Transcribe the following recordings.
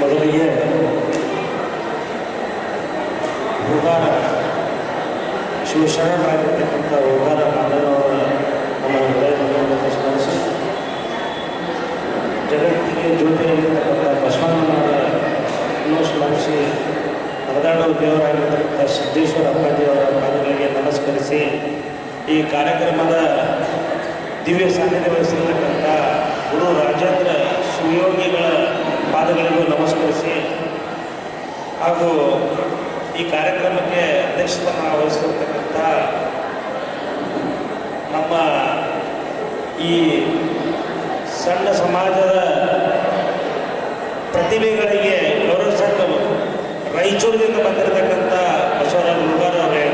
ಮೊದಲಿಗೆ ಹೂಗಾರ ಶಿವಶರಣರಾಗಿರ್ತಕ್ಕಂಥ ಹೂಗಾರ ಮಾಧವರ ನಮ್ಮ ಹೃದಯದಲ್ಲಿ ಸ್ಮರಿಸಿ, ಜಗತ್ತಿಗೆ ಜ್ಯೋತಿಯಾಗಿರ್ತಕ್ಕಂಥ ಬಸವಣ್ಣನವರನ್ನು ಸ್ಮರಿಸಿ, ಹರದಾಡು ದೇವರಾಗಿರ್ತಕ್ಕಂಥ ಸಿದ್ದೇಶ್ವರ ಅಪ್ಪಾಜಿಯವರ ಪಾದಗಳಿಗೆ ನಮಸ್ಕರಿಸಿ, ಈ ಕಾರ್ಯಕ್ರಮದ ದಿವ್ಯ ಸಾನ್ನಿಧ್ಯ ವಹಿಸಿರ್ತಕ್ಕಂಥ ಗುರು ರಾಜೇಂದ್ರ ಶಿವಯೋಗಿಗಳ ಪಾದಗಳಿಗೂ ನಮಸ್ಕರಿಸಿ, ಹಾಗೂ ಈ ಕಾರ್ಯಕ್ರಮಕ್ಕೆ ಅಧ್ಯಕ್ಷತೆಯನ್ನು ವಹಿಸಿರ್ತಕ್ಕಂಥ ನಮ್ಮ ಈ ಸಣ್ಣ ಸಮಾಜದ ಪ್ರತಿಭೆಗಳಿಗೆ ಗೌರವಿಸಲು ರಾಯಚೂರಿನಿಂದ ಬಂದಿರತಕ್ಕಂಥ ಬಸವರಾಜ ಹುಡುಗಾರ ಅವರೇ,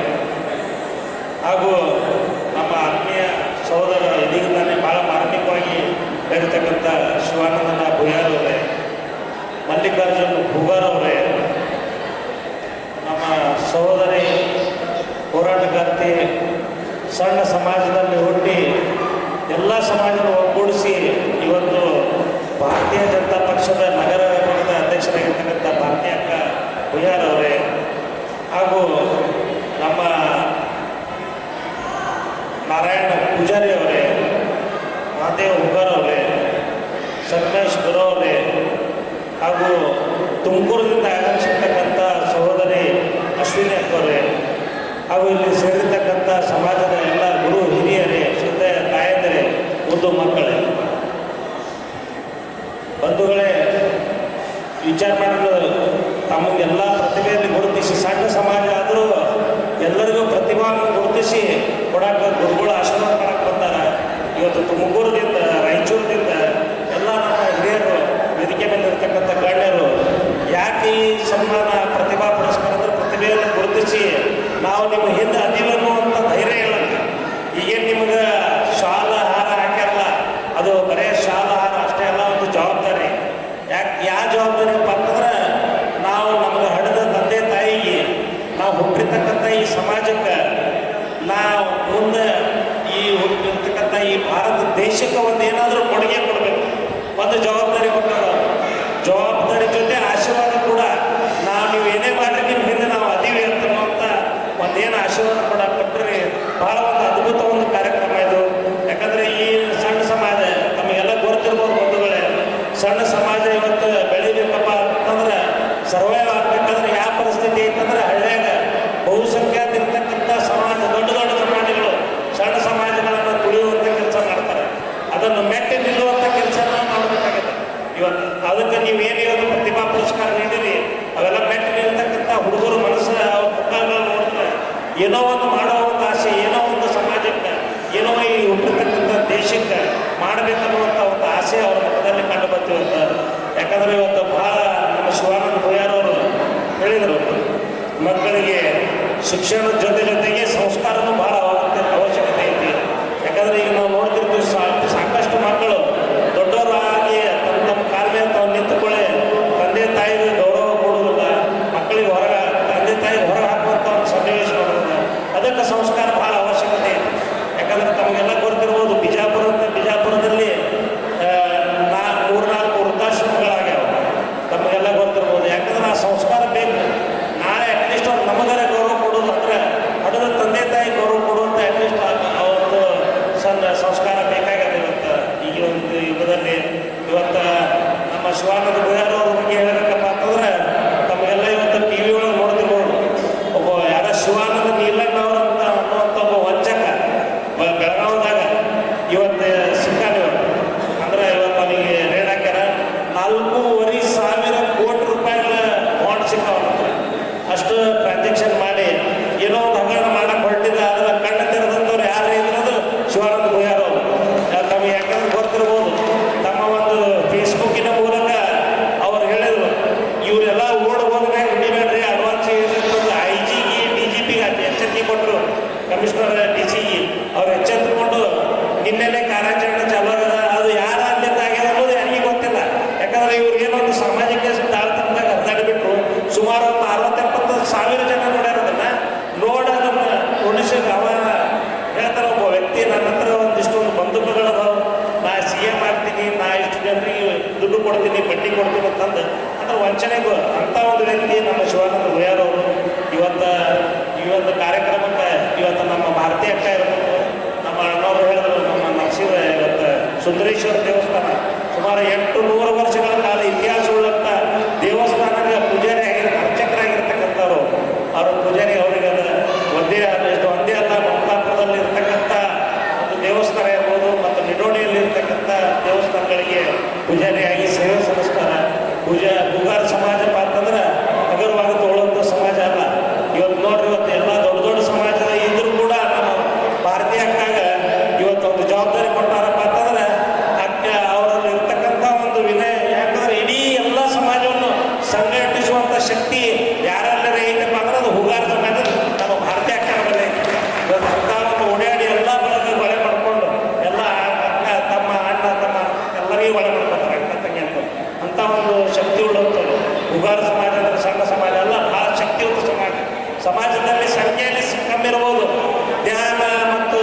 ಹಾಗೂ ನಮ್ಮ ಆತ್ಮೀಯ ಸಹೋದರ ಇದೀಗ ತಾನೇ ಭಾಳ ಮಾರ್ಮಿಕವಾಗಿ ಬೆರೆತಕ್ಕಂಥ ಶಿವಾನಂದನ ಭುಯಾರ್ ಅವರೇ, ಮಲ್ಲಿಕಾರ್ಜುನ್ ಭೂಗಾರ್ ಅವರೇ, ನಮ್ಮ ಸಹೋದರಿ ಹೋರಾಟಗಾರ್ತಿ, ಸಣ್ಣ ಸಮಾಜದಲ್ಲಿ ಹುಟ್ಟಿ ಎಲ್ಲ ಸಮಾಜವನ್ನು ಒಗ್ಗೂಡಿಸಿ ಇವತ್ತು ಭಾರತೀಯ ಜನತಾ ಪಕ್ಷದ ನಗರ ವಿಭಾಗದ ಅಧ್ಯಕ್ಷರಾಗಿರ್ತಕ್ಕಂಥ ಭಾರತೀಯ ಅಕ್ಕ ಭುಯಾರ್ ಅವರೇ, ಹಾಗೂ ನಮ್ಮ ನಾರಾಯಣ ಪೂಜಾರಿ ಅವರೇ, ಮಹಾದೇವ್ ಹುಗಾರ್ ಅವರೇ, ಸಂಗಮೇಶ್ ಗುರು ಅವರೇ, ಹಾಗೂ ತುಮಕೂರಿನಿಂದ ಆಗಮಿಸಿರ್ತಕ್ಕಂಥ ಸಹೋದರಿ ಅಶ್ವಿನಿ ಅಕ್ಕವರೇ, ಹಾಗೂ ಇಲ್ಲಿ ಸೇರಿರ್ತಕ್ಕಂಥ ಸಮಾಜದ ಎಲ್ಲ ಗುರು ಹಿರಿಯರೇ, ಶುದ್ಧ ತಾಯಂದಿರೇ, ಮುದ್ದು ಮಕ್ಕಳೇ, ಬಂಧುಗಳೇ, ವಿಚಾರ ಮಾಡಲು ತಮಗೆಲ್ಲ ಪ್ರತಿಭೆಯಲ್ಲಿ ಗುರುತಿಸಿ, ಸಣ್ಣ ಸಮಾಜ ಆದರೂ ಎಲ್ಲರಿಗೂ ಪ್ರತಿಭಾವನ್ನು ಗುರುತಿಸಿ ಕೊಡಕ್ಕೆ ಗುರುಗಳು ಆಶೀರ್ವಾದ ಮಾಡಕ್ಕೆ ಬಂದಾರ. ಇವತ್ತು ತುಮಕೂರಿನಿಂದ, ರಾಯಚೂರಿನಿಂದ ಎಲ್ಲ ನಮ್ಮ ಹಿರಿಯರು, ವೇದಿಕೆ ಮೇಲೆ ಇರ್ತಕ್ಕಂಥ ಗಣ್ಯರು, ಯಾಕೆ ಈ ಸನ್ಮಾನ ಪ್ರತಿಭಾ ಪುರಸ್ಕಾರ ಅಂದ್ರೆ ಪ್ರತಿಭೆಯನ್ನು ಗುರುತಿಸಿ ನಾವು ನಿಮ್ಮ ಹಿಂದೆ ಅದೀವನು ಅಂತ ಧೈರ್ಯ ಹೇಳಕ್ಕೆ. ಈಗೇನು ನಿಮಗೆ ಶಾಲ ಹಾರ ಹಾಕ್ಯಾರಲ್ಲ, ಅದು ಬರೇ ಶಾಲ ಹಾರ ಅಷ್ಟೇ ಅಲ್ಲ, ಒಂದು ಜವಾಬ್ದಾರಿ. ಯಾವ ಜವಾಬ್ದಾರಿಪ್ಪ ಅಂತಂದ್ರೆ ನಾವು ನಮಗೆ ಹಡೆದ ತಂದೆ ತಾಯಿಗೆ, ನಾವು ಹುಟ್ಟಿರ್ತಕ್ಕಂಥ ಈ ಸಮಾಜಕ್ಕೆ, ನಾವು ಮುಂದೆ ಈ ಹುಟ್ಟಿರ್ತಕ್ಕಂಥ ಈ ಭಾರತ ದೇಶಕ್ಕೆ ಒಂದು ಏನಾದರೂ ಕೊಡುಗೆ ಕೊಡಬೇಕು. ಒಂದು ಜವಾಬ್ದಾರಿ ಕೊಟ್ಟಾರ, ಜವಾಬ್ದಾರಿ ಜೊತೆ ಆಶೀರ್ವಾದ ಕೂಡ. ನೀವು ಏನೇ ಮಾಡಿ ನಿಮ್ಮ ಹಿಂದೆ ನಾವು ಅದೀವಿ ಅಂತ ಒಂದೇನು ಆಶೀರ್ವಾದ ಕೂಡ ಕೊಟ್ಟರೆ ಭಾಳ ಒಂದು ಅದ್ಭುತ ಒಂದು ಕಾರ್ಯಕ್ರಮ ಇದು. ಯಾಕಂದರೆ ಈ ಸಣ್ಣ ಸಮಾಜ ತಮಗೆಲ್ಲ ಗೊತ್ತಿರ್ಬೋದು ಬಂಧುಗಳೇ, ಸಣ್ಣ ಸಮಾಜ ಇವತ್ತು ಬೆಳಿಬೇಕಪ್ಪ ಅಂತಂದ್ರೆ, ಸರ್ವೈವ್ ಆಗ್ಬೇಕಂದ್ರೆ ಯಾವ ಪರಿಸ್ಥಿತಿ ಐತಂದ್ರೆ ಹಳ್ಳಿಯಾಗ ಬಹುಸಂಖ್ಯಾತ ಇರ್ತಕ್ಕಂಥ ಸಮಾಜ, ದೊಡ್ಡ ದೊಡ್ಡ ಸಮಾಜಗಳು ಸಣ್ಣ ಸಮಾಜಗಳನ್ನು ತುಳಿಯುವಂಥ ಕೆಲಸ ಮಾಡ್ತಾರೆ. ಅದನ್ನು ಮೆಟ್ಟಿ ನಿಲ್ಲುವಂಥ ಕೆಲಸ ಮಾಡಬೇಕಾಗಿದೆ ಇವತ್ತು. ಅದಕ್ಕೆ ನೀವೇನು ಇವತ್ತು ಪ್ರತಿಭಾ ಪುರಸ್ಕಾರ ನೀಡಿರಿ, ಅವೆಲ್ಲ ಮೆಟ್ಟಿ ನಿಲ್ತಕ್ಕಂಥ ಹುಡುಗರು ಮನಸ್ಸು ಅವ್ರ ಮುಖಗಳನ್ನು ನೋಡಿದ್ರೆ ಏನೋ ಒಂದು ಮಾಡೋ ಒಂದು ಆಸೆ, ಏನೋ ಒಂದು ಸಮಾಜಕ್ಕೆ, ಏನೋ ಈ ಹುಟ್ಟಿರ್ತಕ್ಕಂಥ ದೇಶಕ್ಕೆ ಮಾಡಬೇಕನ್ನುವಂಥ ಒಂದು ಆಸೆ ಅವ್ರ ಮುಖದಲ್ಲಿ ಕಂಡು ಬರ್ತೀವಂತ. ಯಾಕಂದರೆ ಇವತ್ತು ಭಾಳ ನಮ್ಮ ಶಿವಾನಂದ ಭುಯಾರ್ ಅವರು ಹೇಳಿದರು, ಮಕ್ಕಳಿಗೆ ಶಿಕ್ಷಣದ ಜೊತೆಗೆ ಸಂಸ್ಕಾರನೂ ಭಾಳ ಅವಶ್ಯಕತೆ ಐತಿ. ಯಾಕಂದರೆ ಈಗ ನಾವು ನೋಡ್ತಿರ್ತೀವಿ, ಸಾಕಷ್ಟು ಮಕ್ಕಳು ದೊಡ್ಡವರಾಗಿ ತಮ್ಮ ಕಾಲ ಮೇಲೆ ತಾವು ನಿಂತುಕೊಳ್ಳಿ ತಂದೆ ತಾಯಿಗೆ ಗೌರವ ಕೊಡೋದಿಲ್ಲ, ಮಕ್ಕಳಿಗೆ ತಂದೆ ತಾಯಿಗೆ ಹೊರಗೆ ಹಾಕುವಂಥ ಒಂದು ಸನ್ನಿವೇಶ ಬರೋದಿಲ್ಲ. ಅದಕ್ಕೆ ಸಂಸ್ಕಾರ ಭಾಳ ಅವಶ್ಯಕತೆ ಐತಿ. ಯಾಕಂದರೆ ತಮಗೆಲ್ಲ ಗೊತ್ತಿರ್ಬೋದು, ಬಿಜಾಪುರದಲ್ಲಿ 3-4 ವೃದ್ಧಾಶ್ರಮಗಳಾಗ್ಯಾವ, ತಮಗೆಲ್ಲ ಗೊತ್ತಿರ್ಬೋದು. ಯಾಕಂದ್ರೆ ಆ ಸಂಸ್ಕಾರ ಬೇಕು. ನಾಳೆ ಅಟ್ಲೀಸ್ಟ್ ಅವ್ರು ನಮಗರ ಗೌರವ ಕೊಡೋದು ಅಂದ್ರೆ ಹಡದ ತಂದೆ ತಾಯಿ ಗೌರವ ಕೊಡುವಂಥ ಅಟ್ಲೀಸ್ಟ್ ಒಂದು ಸಣ್ಣ ಸಂಸ್ಕಾರ ಬೇಕಾಗಿದೆ ಇವತ್ತು ಈಗ ಒಂದು ಯುಗದಲ್ಲಿ. ಇವತ್ತು ನಮ್ಮ ಶಿವಾನಂದ ಭುಯಾರ್ ಅವ್ರ ಬಗ್ಗೆ ಹೇಳಬೇಕಪ್ಪ ಅಂತಂದ್ರೆ, ತಮಗೆಲ್ಲ ಇವತ್ತು ಟಿ ವಿ ಒಳಗೆ ನೋಡ್ತಿರ್ಬೋದು, ಒಬ್ಬ ಯಾರ ಶಿವಾನಂದ ನೀಲಣ್ಣವ್ರು ಅಂತ ಅನ್ನುವಂಥ ಒಬ್ಬ ವಂಚಕ ಬೆಳಗಾವದಾಗ ಇವತ್ತು ಸಿಕ್ಕಾನ. ಅಂದ್ರೆ ಇವತ್ತು ಅವನಿಗೆ ರೇಡ್ ಹಾಕ್ಯಾರ, 4,500 ಕೋಟಿ ರೂಪಾಯಿಗಳ ಬಾಂಡ್ ಸಿಕ್ಕಾವಂದ್ರೆ. ಅಷ್ಟು ಟ್ರಾನ್ಸಾಕ್ಷನ್ ಮಾಡಿ ಏನೋ ಒಂದು ಹಗರಣ ಮಾಡಕ್ಕೆ ಹೊರಟಿಲ್ಲ. ಅದರ ಕಣ್ಣು ತೆರೆದಂಥವ್ರು ಯಾರು ಇದ್ರದು ಶಿವಾನಂದ ಭುಯಾರ್ ಅವರು. ತಮಗೆ ಯಾಕಂದ್ರೆ ಗೊತ್ತಿರ್ಬೋದು, ತಮ್ಮ ಒಂದು ಫೇಸ್ಬುಕ್ಕಿನ ಮೂಲಕ ಅವ್ರು ಹೇಳಿದ್ರು, ಇವರೆಲ್ಲ ಓಡ್ ಹೋದ್ಮ್ಯಾಗ ಹಿಡಿಬೇಡ್ರಿ, ಅಡ್ವಾನ್ಸ್ IG-ಗೆ DGP-ಗೆ ಎಚ್ಚರಿಕೆ ಕೊಟ್ಟರು. ಕಮಿಷನರ್ DC-ಗೆ ಅವ್ರು ಎಚ್ಚೆತ್ತುಕೊಂಡು ನಿನ್ನೆಲೆ ಕಾರ್ಯಾಚರಣೆ ಚಾಲೂ ಆಗಿದೆ. ಅದು ಯಾರು ಅಲ್ಲಿಂದ ಆಗಿದೆ ಅನ್ನೋದು ಯಾರಿಗೂ ಗೊತ್ತಿಲ್ಲ. ಯಾಕಂದ್ರೆ ಇವ್ರಿಗೇನೊಂದು ಸಾಮಾಜಿಕ ತಾಳ್ತನದಾಗ ಹರಿದಾಡಿಬಿಟ್ರು. ಸುಮಾರು ಒಂದು 60-70 ಸಾವಿರ ಜನ ನೋಡ್ಯಾರ ವಂಚನೆಗೂ ಅಂತ ಒಂದು ವ್ಯಕ್ತಿ ನಮ್ಮ ಶಿವಾನಂದ ಗುಯ್ಯಾರವರು. ಇವತ್ತು ಕಾರ್ಯಕ್ರಮಕ್ಕೆ ಇವತ್ತು ನಮ್ಮ ಭಾರತೀಯ ಅಕ್ಕ ಇರ್ಬೋದು, ನಮ್ಮ ಅಣ್ಣವರು ಹೇಳಿದ್ರು, ನಮ್ಮ ನರಸಿಂಹ ಇವತ್ತು ಸುಂದರೇಶ್ವರ ದೇವಸ್ಥಾನ ಸುಮಾರು 800 ವರ್ಷಗಳ ಕಾಲ ಇತಿಹಾಸ ಉಳ್ಳಂಥ ದೇವಸ್ಥಾನಕ್ಕೆ ಪೂಜಾರಿ ಅರ್ಚಕರಾಗಿರ್ತಕ್ಕಂಥವ್ರು. ಅವರು ಪೂಜಾರಿ ಅವರಿಗೆ ಒಂದೇ ಅಲ್ಲ, ಮಮತಾಪುರದಲ್ಲಿ ಇರ್ತಕ್ಕಂಥ ಒಂದು ದೇವಸ್ಥಾನ ಇರ್ಬೋದು ಮತ್ತು ನಿಡೋಣಿಯಲ್ಲಿ ಇರ್ತಕ್ಕಂಥ ದೇವಸ್ಥಾನಗಳಿಗೆ ಪೂಜಾರಿಯಾಗಿ ಸೇವೆ ಸಲ್ಲಿಸ್ತಾರೆ. ಗುಗಾರ ಸಮಾಜ ಅಂತಂದ್ರೆ ಹಗರವಾಗಿ ತಗೊಳ್ಳುವಂಥ ಸಮಾಜ ಅಲ್ಲ. ಇವತ್ತು ನೋಡ್ರಿ, ಇವತ್ತು ಎಲ್ಲ ದೊಡ್ಡ ದೊಡ್ಡ ಸಮಾಜ ಇದ್ರೂ ಕೂಡ ನಮ್ಮ ಭಾರತೀಯ ಅಕ್ಕಾಗ ಇವತ್ತು ಒಂದು ಜವಾಬ್ದಾರಿ ಕೊಟ್ಟಾರಪ್ಪ ಅಂತಂದ್ರೆ ಅವರಲ್ಲಿ ಇರ್ತಕ್ಕಂಥ ಒಂದು ವಿನಯ. ಯಾಕಂದ್ರೆ ಇಡೀ ಎಲ್ಲ ಸಮಾಜವನ್ನು ಸಂಘಟಿಸುವಂಥ ಶಕ್ತಿ ಯಾರೆಲ್ಲರೇ ಐತಪ್ಪ ಅಂದ್ರೆ ಅದು ಹುಗಾರ ಸಮಾಜ ನಮ್ಮ ಭಾರತೀಯ ಅಕ್ಕನ ಮೇಲೆ ಇವತ್ತು ಅಂತ ಒಂದು ಓಡಾಡಿ ಎಲ್ಲ ಬಳಗ ಒಳೆ ಮಾಡ್ಕೊಂಡು ಎಲ್ಲ ಅಕ್ಕ ತಮ್ಮ ಅಣ್ಣ ತಮ್ಮ ಎಲ್ಲರಿಗೂ ಒಳೆ ಮಾಡ್ಕೊತಾರೆ, ಅಕ್ಕ ತಂಗಿ ಅಂತ. ಅಂಥ ಒಂದು ಶಕ್ತಿ ಉಳ್ಳಂಥವ್ರು ಹುಗಾರ ಸಮಾಜ ಅಂದರೆ ಸಣ್ಣ ಸಮಾಜ ಅಲ್ಲ, ಭಾಳ ಶಕ್ತಿಯುತ ಸಮಾಜ. ಸಮಾಜದಲ್ಲಿ ಸಂಖ್ಯೆಯಲ್ಲಿ ಕಮ್ಮಿರಬಹುದು, ಧ್ಯಾನ ಮತ್ತು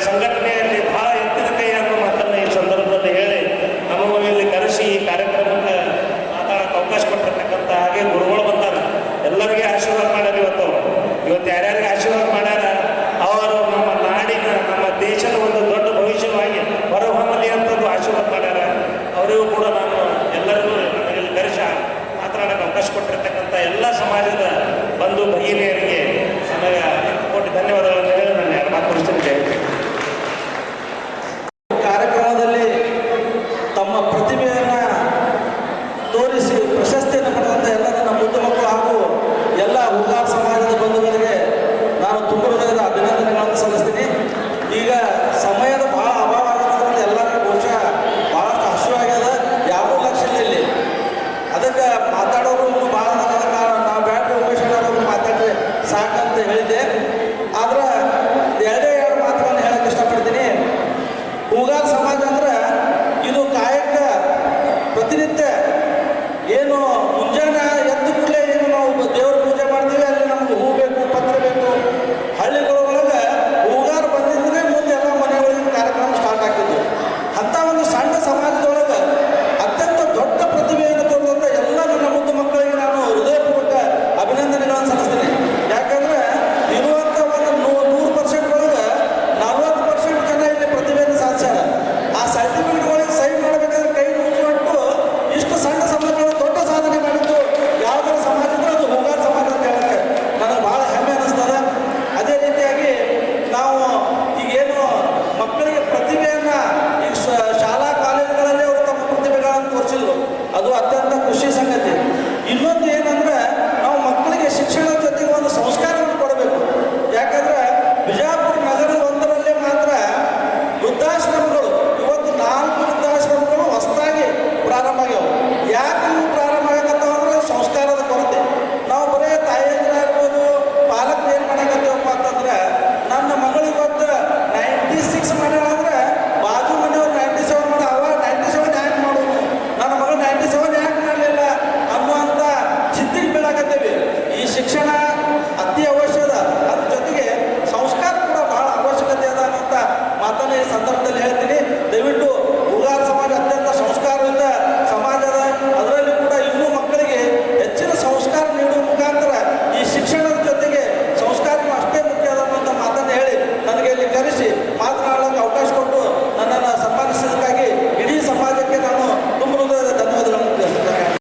ಸಂಘಟನೆಯಲ್ಲಿ ಭಾಳ ಎತ್ತಿನ ಕೈ ಅನ್ನೋ ಮಾತನ್ನು ಈ ಸಂದರ್ಭದಲ್ಲಿ ಹೇಳಿ ನಮ್ಮನ್ನು ಇಲ್ಲಿ ಕರೆಸಿ ಈ ಕಾರ್ಯಕ್ರಮಕ್ಕೆ ಮಾತಾಡೋಕ್ಕೆ ಅವಕಾಶ ಕೊಟ್ಟಿರ್ತಕ್ಕಂಥ ಹಾಗೆ ಗುರುಗಳು ಬಂದಾರೆ. ಎಲ್ಲರಿಗೆ ಆಶೀರ್ವಾದ